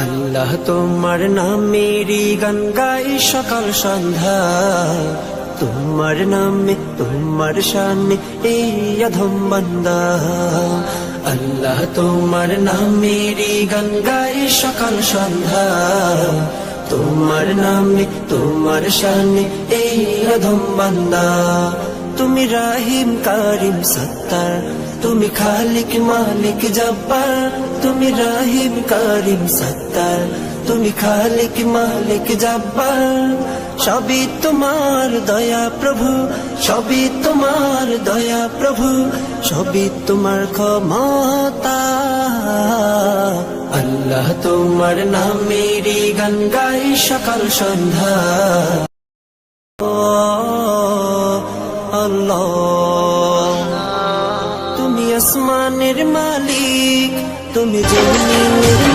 আল্লাহ তোমার নামেরই গান গাই সকাল সন্ধ্যা, তোমার নামে তোমার শানে এই অধম বান্দা। আল্লাহ তোমার নামেরই গান গাই সকাল সন্ধ্যা, তোমার নামে তোমার শানে এই অধম বান্দা। তুমি রাহিম কারিম সত্তার, তুমি খালিক মালিক জব্বার। তুমি রাহিম কারিম সত্তার, তুমি খালিক মালিক জব্বার। সবই তোমার দয়া প্রভু, সবই তোমার দয়া প্রভু, সবই তোমার ক্ষমতা। আল্লাহ তোমার নামেরই গান গাই সকাল সন্ধ্যা। আল্লাহ তুমি আসমানের মালিক, তুমি জমিনের